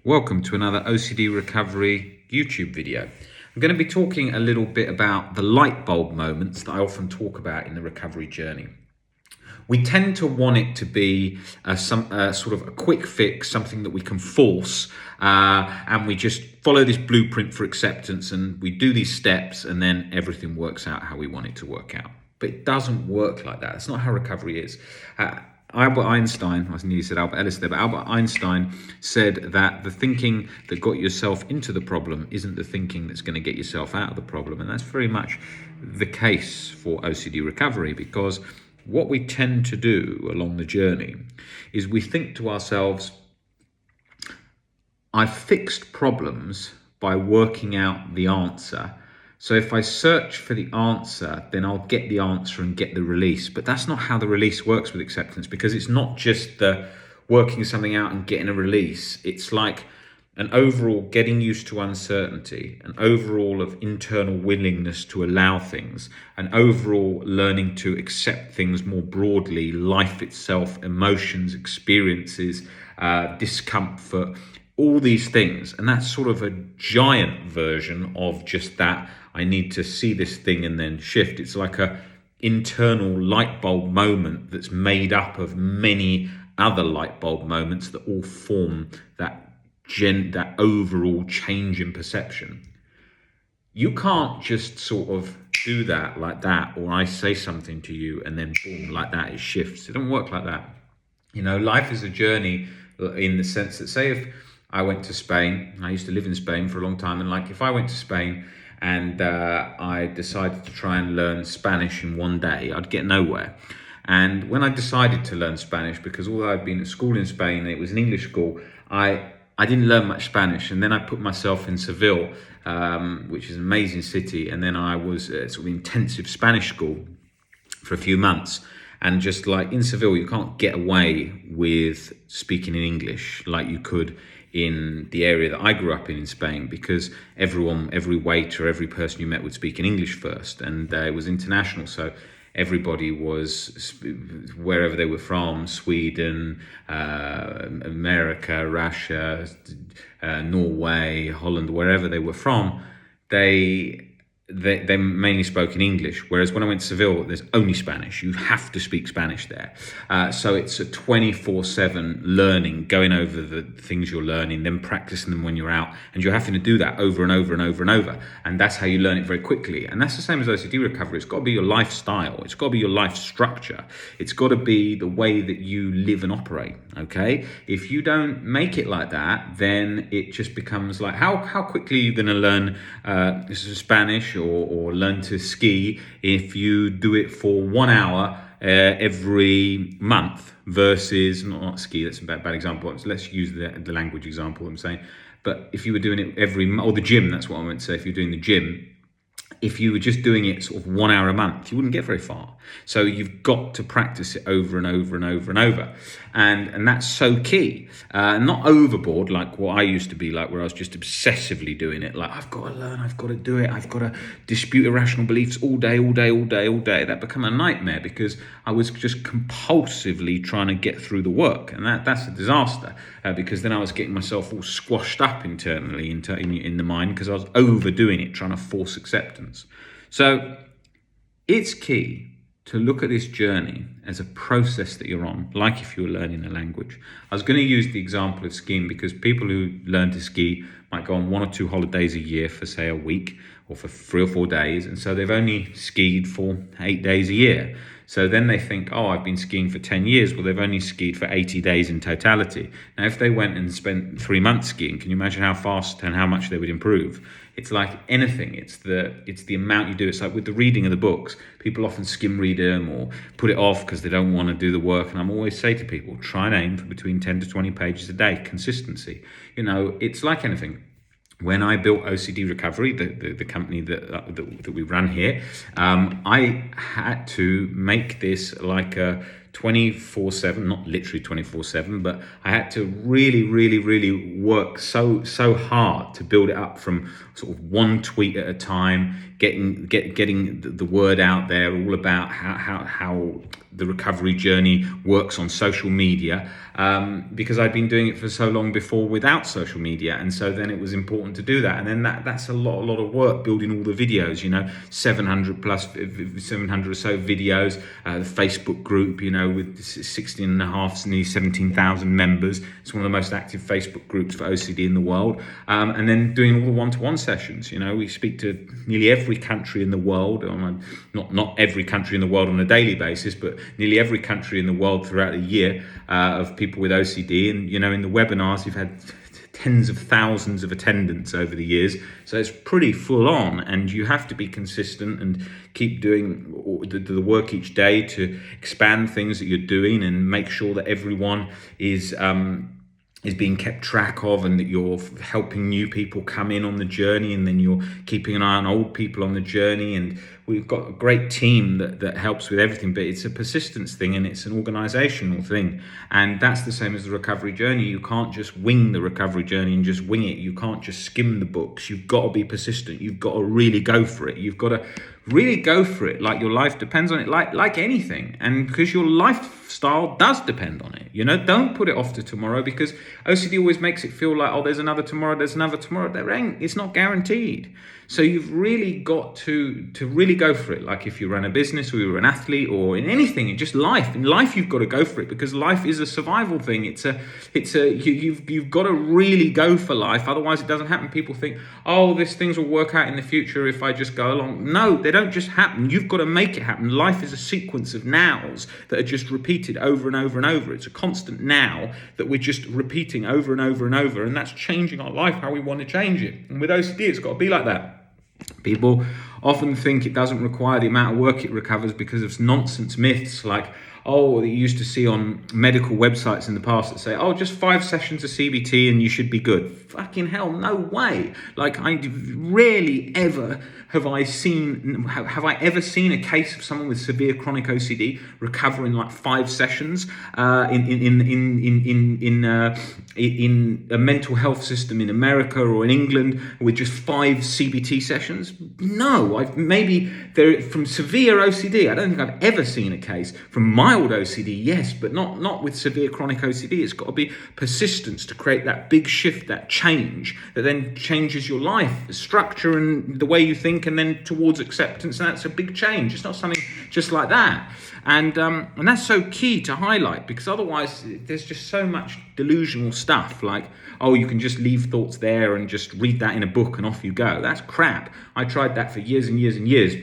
Welcome to another OCD recovery YouTube video. I'm going to be talking a little bit about the light bulb moments that I often talk about in the recovery journey. We tend to want it to be sort of a quick fix, something that we can force, and we just follow this blueprint for acceptance and we do these steps and then everything works out how we want it to work out. But it doesn't work like that. That's not how recovery is. Albert Einstein, I nearly said Albert Ellis there, but Albert Einstein said that the thinking that got yourself into the problem isn't the thinking that's going to get yourself out of the problem. And that's very much the case for OCD recovery, because what we tend to do along the journey is we think to ourselves, I've fixed problems by working out the answer. So if I search for the answer, then I'll get the answer and get the release. But that's not how the release works with acceptance, because it's not just the working something out and getting a release. It's like an overall getting used to uncertainty, an overall of internal willingness to allow things, an overall learning to accept things more broadly, life itself, emotions, experiences, discomfort, all these things. And that's sort of a giant version of just that. I need to see this thing and then shift. It's like a internal light bulb moment that's made up of many other light bulb moments that all form that overall change in perception. You can't just sort of do that like that, or I say something to you and then boom, like that, it shifts. It doesn't work like that. You know, life is a journey in the sense that, say if I went to Spain, I used to live in Spain for a long time, and like if I went to Spain and I decided to try and learn Spanish in one day, I'd get nowhere. And when I decided to learn Spanish, because although I'd been at school in Spain, it was an English school, I didn't learn much Spanish. And then I put myself in Seville, which is an amazing city. And then I was at sort of intensive Spanish school for a few months. And just like in Seville, you can't get away with speaking in English like you could in the area that I grew up in Spain, because every waiter, every person you met would speak in English first, and it was international. So everybody was, wherever they were from, Sweden, America, Russia, Norway, Holland, wherever they were from, they mainly spoke in English. Whereas when I went to Seville, there's only Spanish. You have to speak Spanish there. So it's a 24/7 learning, going over the things you're learning, then practicing them when you're out. And you're having to do that over and over and over and over. And that's how you learn it very quickly. And that's the same as OCD recovery. It's got to be your lifestyle. It's got to be your life structure. It's got to be the way that you live and operate, okay? If you don't make it like that, then it just becomes like, how quickly are you going to learn Spanish or learn to ski if you do it for 1 hour every month versus not ski, that's a bad example. Let's use the language example I'm saying. But if you were doing it or the gym, that's what I meant to say. If you're doing the gym, if you were just doing it sort of 1 hour a month, you wouldn't get very far. So you've got to practice it over and over and over and over. And that's so key. Not overboard like what I used to be like, where I was just obsessively doing it. Like, I've got to learn, I've got to do it. I've got to dispute irrational beliefs all day. That became a nightmare, because I was just compulsively trying to get through the work. And that's a disaster, because then I was getting myself all squashed up internally in the mind, because I was overdoing it, trying to force acceptance. So it's key to look at this journey as a process that you're on, like if you were learning a language. I was going to use the example of skiing, because people who learn to ski might go on 1 or 2 holidays a year for, say, a week or for 3 or 4 days. And so they've only skied for 8 days a year. So then they think, oh, I've been skiing for 10 years. Well, they've only skied for 80 days in totality. Now, if they went and spent 3 months skiing, can you imagine how fast and how much they would improve? It's like anything. It's the amount you do. It's like with the reading of the books. People often skim read them or put it off because they don't want to do the work. And I'm always say to people, try and aim for between 10 to 20 pages a day. Consistency. You know, it's like anything. When I built OCD Recovery, the company that we run here, I had to make this like a 24/7, not literally 24/7, but I had to really work so hard to build it up from sort of one tweet at a time, getting the word out there, all about how the recovery journey works on social media, because I'd been doing it for so long before without social media, and so then it was important to do that. And then that's a lot of work, building all the videos, 700 or so videos, the Facebook group, with 16 and a half, nearly 17,000 members. It's one of the most active Facebook groups for OCD in the world. And then doing all the one-to-one sessions. We speak to nearly every country in the world, not every country in the world on a daily basis, but nearly every country in the world throughout the year, of people with OCD. And in the webinars, you've had tens of thousands of attendants over the years, so it's pretty full on, and you have to be consistent and keep doing the work each day to expand things that you're doing and make sure that everyone is being kept track of, and that you're helping new people come in on the journey, and then you're keeping an eye on old people on the journey. And we've got a great team that helps with everything, but it's a persistence thing, and it's an organizational thing. And that's the same as the recovery journey. You can't just wing the recovery journey and just wing it. You can't just skim the books. You've got to be persistent. You've got to really go for it. You've got to really go for it, like your life depends on it, like anything. And because your lifestyle does depend on it, don't put it off to tomorrow, because OCD always makes it feel like, there's another tomorrow. There ain't. It's not guaranteed. So you've really got to really go for it. Like if you run a business, or you're an athlete, or in anything, in just life. In life, you've got to go for it, because life is a survival thing. You've got to really go for life. Otherwise, it doesn't happen. People think, these things will work out in the future if I just go along. No, they don't just happen. You've got to make it happen. Life is a sequence of nows that are just repeated over and over and over. It's a constant now that we're just repeating over and over and over, and that's changing our life how we want to change it. And with OCD, it's got to be like that. People often think it doesn't require the amount of work it recovers because of nonsense myths like, that you used to see on medical websites in the past that say, just 5 sessions of CBT and you should be good. Fucking hell, no way. Like, I rarely ever have I ever seen a case of someone with severe chronic OCD recover in like 5 sessions in a mental health system in America or in England with just 5 CBT sessions? No, from severe OCD, I don't think I've ever seen a case. From mild OCD, yes, but not with severe chronic OCD. It's got to be persistence to create that big shift, that change that then changes your life, the structure and the way you think, and then towards acceptance. And that's a big change. It's not something just like that. And that's so key to highlight, because otherwise there's just so much delusional stuff like, you can just leave thoughts there and just read that in a book and off you go. That's crap. I tried that for years and years and years.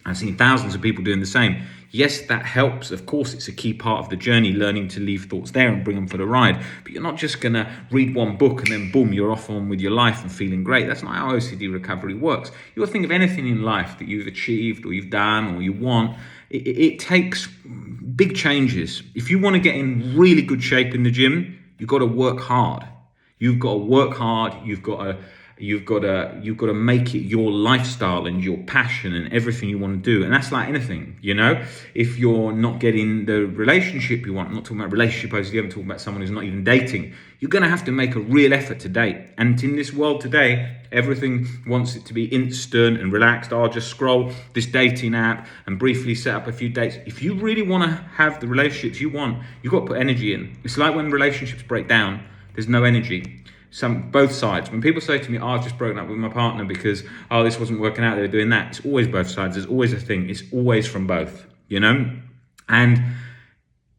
I've seen thousands of people doing the same. Yes, that helps. Of course, it's a key part of the journey, learning to leave thoughts there and bring them for the ride. But you're not just going to read one book and then boom, you're off on with your life and feeling great. That's not how OCD recovery works. You'll think of anything in life that you've achieved or you've done or you want. It takes big changes. If you want to get in really good shape in the gym, you've got to work hard. You've got to work hard. You've got to make it your lifestyle and your passion and everything you want to do. And that's like anything, if you're not getting the relationship you want, I'm not talking about relationship OCD, I'm talking about someone who's not even dating, you're going to have to make a real effort to date. And in this world today, everything wants it to be instant and relaxed. I'll just scroll this dating app and briefly set up a few dates. If you really want to have the relationships you want, you've got to put energy in. It's like when relationships break down, there's no energy. Both sides. When people say to me, I've just broken up with my partner because, this wasn't working out, they were doing that. It's always both sides. There's always a thing. It's always from both, And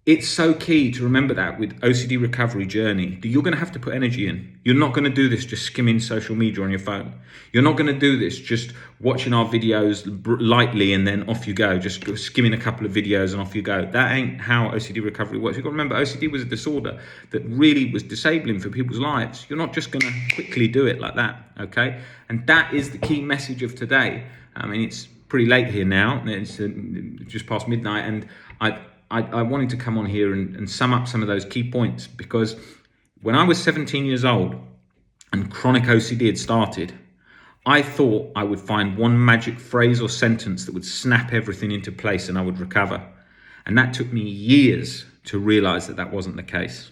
it's so key to remember that with OCD recovery journey, that you're going to have to put energy in. You're not going to do this just skimming social media on your phone. You're not going to do this just watching our videos lightly and then off you go, just skimming a couple of videos and off you go. That ain't how OCD recovery works. You've got to remember, OCD was a disorder that really was disabling for people's lives. You're not just going to quickly do it like that, okay? And that is the key message of today. I mean, it's pretty late here now. It's just past midnight, and I wanted to come on here and sum up some of those key points, because when I was 17 years old and chronic OCD had started, I thought I would find one magic phrase or sentence that would snap everything into place and I would recover. And that took me years to realize that wasn't the case.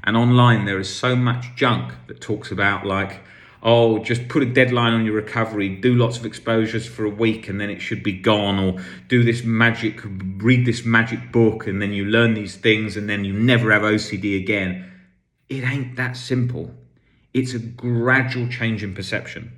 And online, there is so much junk that talks about like, oh, just put a deadline on your recovery, do lots of exposures for a week and then it should be gone, or do this magic, read this magic book and then you learn these things and then you never have OCD again. It ain't that simple. It's a gradual change in perception,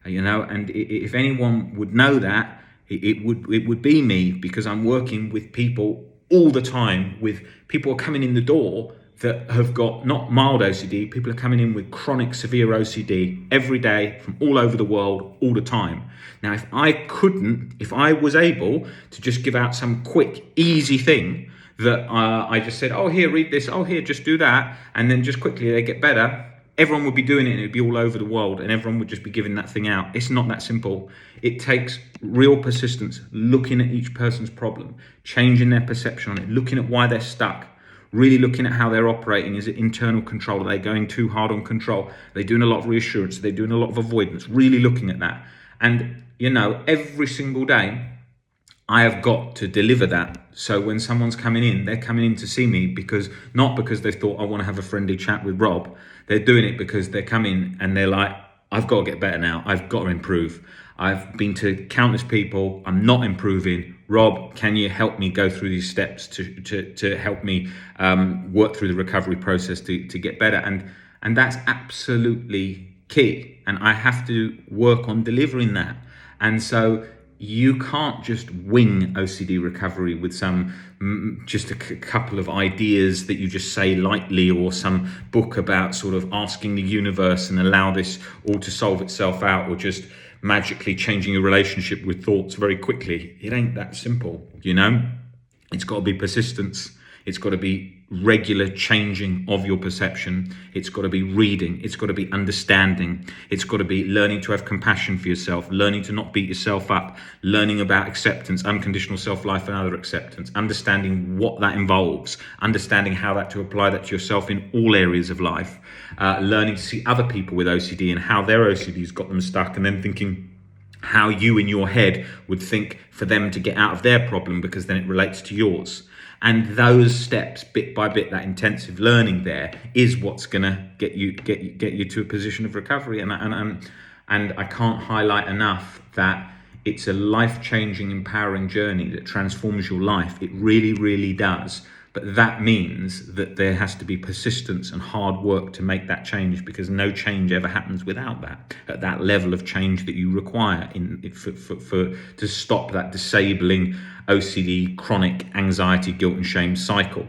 and if anyone would know that, it would be me, because I'm working with people all the time, with people coming in the door that have got not mild OCD, people are coming in with chronic severe OCD every day from all over the world, all the time. Now, if I was able to just give out some quick, easy thing that I just said, oh, here, read this, oh, here, just do that, and then just quickly they get better, everyone would be doing it and it'd be all over the world and everyone would just be giving that thing out. It's not that simple. It takes real persistence, looking at each person's problem, changing their perception on it, looking at why they're stuck, really looking at how they're operating. Is it internal control? Are they going too hard on control? Are they doing a lot of reassurance? Are they doing a lot of avoidance? Really looking at that. And, every single day, I have got to deliver that. So when someone's coming in, they're coming in to see me not because they thought I want to have a friendly chat with Rob. They're doing it because they're coming and they're like, I've got to get better now. I've got to improve. I've been to countless people. I'm not improving. Rob, can you help me go through these steps to help me work through the recovery process to get better? And that's absolutely key. And I have to work on delivering that. And so you can't just wing OCD recovery with just a couple of ideas that you just say lightly, or some book about sort of asking the universe and allow this all to solve itself out, or just magically changing your relationship with thoughts very quickly. It ain't that simple, It's got to be persistence. It's got to be regular changing of your perception. It's got to be reading. It's got to be understanding. It's got to be learning to have compassion for yourself, learning to not beat yourself up, learning about acceptance, unconditional self-life and other acceptance, understanding what that involves, understanding how to apply that to yourself in all areas of life, learning to see other people with OCD and how their OCD's got them stuck, and then thinking how you in your head would think for them to get out of their problem, because then it relates to yours. And those steps, bit by bit, that intensive learning there is what's going to get you to a position of recovery. And I can't highlight enough that it's a life-changing, empowering journey that transforms your life. It really, really does. But that means that there has to be persistence and hard work to make that change, because no change ever happens without that, at that level of change that you require to stop that disabling OCD, chronic anxiety, guilt and shame cycle.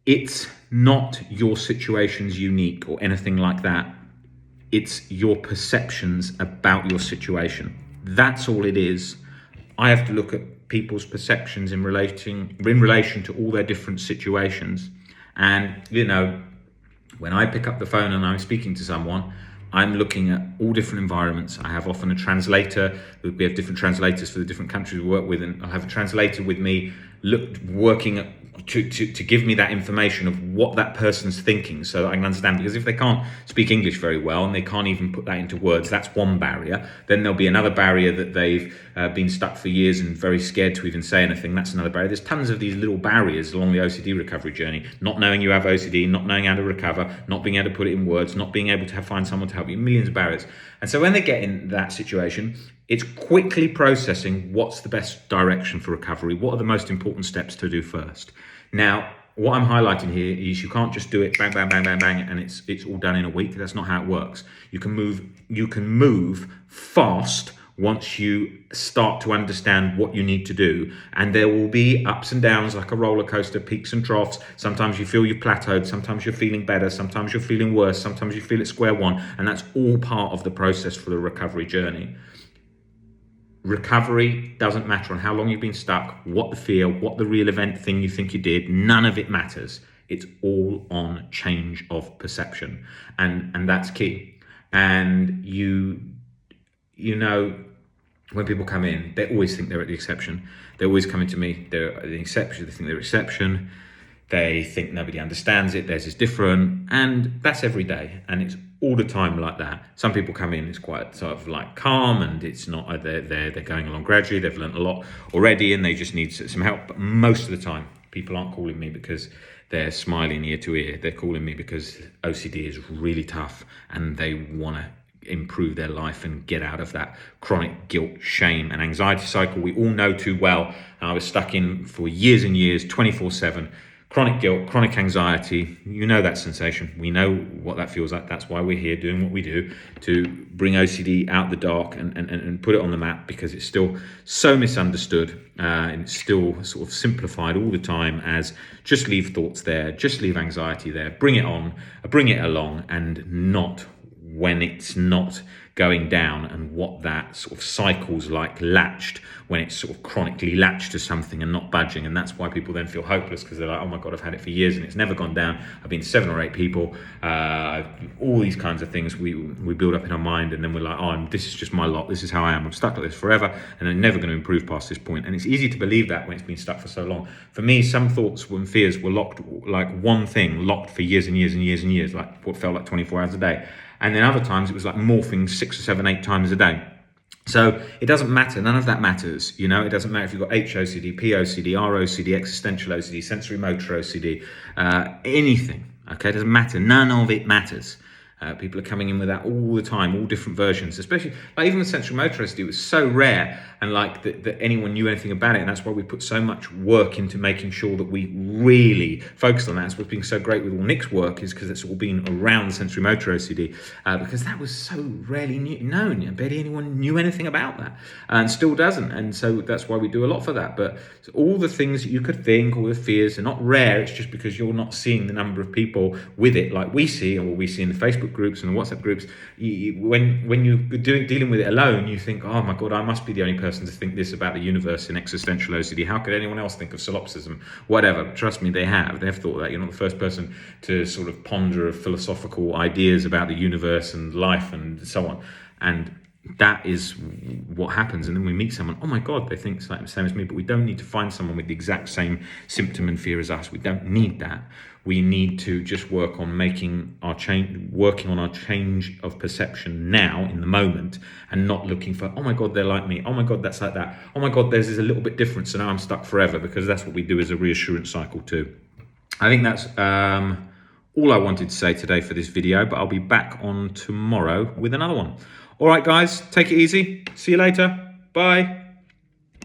It's not your situation's unique or anything like that. It's your perceptions about your situation. That's all it is. I have to look at people's perceptions in relation to all their different situations. And, when I pick up the phone and I'm speaking to someone, I'm looking at all different environments. I have often a translator. We have different translators for the different countries we work with, and I'll have a translator with me working to give me that information of what that person's thinking, so that I can understand. Because if they can't speak English very well and they can't even put that into words, that's one barrier. Then there'll be another barrier that they've been stuck for years and very scared to even say anything. That's another barrier. There's tons of these little barriers along the OCD recovery journey. Not knowing you have OCD, not knowing how to recover, not being able to put it in words, not being able to find someone to help you. Millions of barriers. And so when they get in that situation, it's quickly processing what's the best direction for recovery. What are the most important steps to do first? Now, what I'm highlighting here is you can't just do it bang, bang, bang, bang, bang, and it's all done in a week. That's not how it works. You can move fast once you start to understand what you need to do. And there will be ups and downs like a roller coaster, peaks and troughs. Sometimes you feel you've plateaued, sometimes you're feeling better, sometimes you're feeling worse, sometimes you feel at square one, and that's all part of the process for the recovery journey. Recovery doesn't matter on how long you've been stuck, what the fear, what the real event thing you think you did, none of it matters. It's all on change of perception. And that's key. And when people come in, they always think they're at the exception. They're always coming to me, they're at the exception, they think they're exception. They think nobody understands it, theirs is different. And that's every day. And it's all the time like that. Some people come in, it's quite sort of like calm, and it's not, they're going along gradually, they've learned a lot already and they just need some help. But most of the time, people aren't calling me because they're smiling ear to ear. They're calling me because OCD is really tough and they want to improve their life and get out of that chronic guilt, shame, and anxiety cycle we all know too well. And I was stuck in for years and years, 24/7. Chronic guilt, chronic anxiety, you know that sensation. We know what that feels like. That's why we're here doing what we do, to bring OCD out the dark and put it on the map, because it's still so misunderstood, and it's still sort of simplified all the time as just leave thoughts there, just leave anxiety there, bring it on, bring it along, and not when it's not going down, and what that sort of cycle's like latched, when it's sort of chronically latched to something and not budging. And that's why people then feel hopeless, because they're like, oh my God, I've had it for years and it's never gone down. I've been 7 or 8 people, all these kinds of things we build up in our mind, and then we're like, oh, this is just my lot, this is how I am, I'm stuck like this forever, and I'm never going to improve past this point. And it's easy to believe that when it's been stuck for so long. For me, some thoughts and fears were locked, like one thing locked for years and years and years and years, like what felt like 24 hours a day. And then other times it was like morphing 6 or 7, 8 times a day. So it doesn't matter. None of that matters. You know, it doesn't matter if you've got HOCD, POCD, ROCD, existential OCD, sensory motor OCD, anything. Okay, it doesn't matter. None of it matters. People are coming in with that all the time, all different versions, especially like even the sensory motor OCD was so rare, and like that anyone knew anything about it. And that's why we put so much work into making sure that we really focused on that. That's what's been so great with all Nick's work, is because it's all been around the sensory motor OCD, because that was so rarely known. Barely anyone knew anything about that, and still doesn't. And so that's why we do a lot for that. But all the things that you could think, all the fears, are not rare. It's just because you're not seeing the number of people with it like we see, or we see in the Facebook groups and the WhatsApp groups. When you're dealing with it alone, you think, oh my God, I must be the only person to think this about the universe in existential OCD. How could anyone else think of solipsism? Whatever. Trust me, they have thought that. You're not the first person to sort of ponder philosophical ideas about the universe and life and so on. And that is what happens. And then we meet someone, oh my God, they think the same as me. But we don't need to find someone with the exact same symptom and fear as us. We don't need that. We need to just work on working on our change of perception now in the moment, and not looking for, oh my God, they're like me. Oh my God, that's like that. Oh my God, theirs is a little bit different, so now I'm stuck forever, because that's what we do as a reassurance cycle too. I think that's all I wanted to say today for this video, but I'll be back on tomorrow with another one. All right, guys, take it easy. See you later. Bye.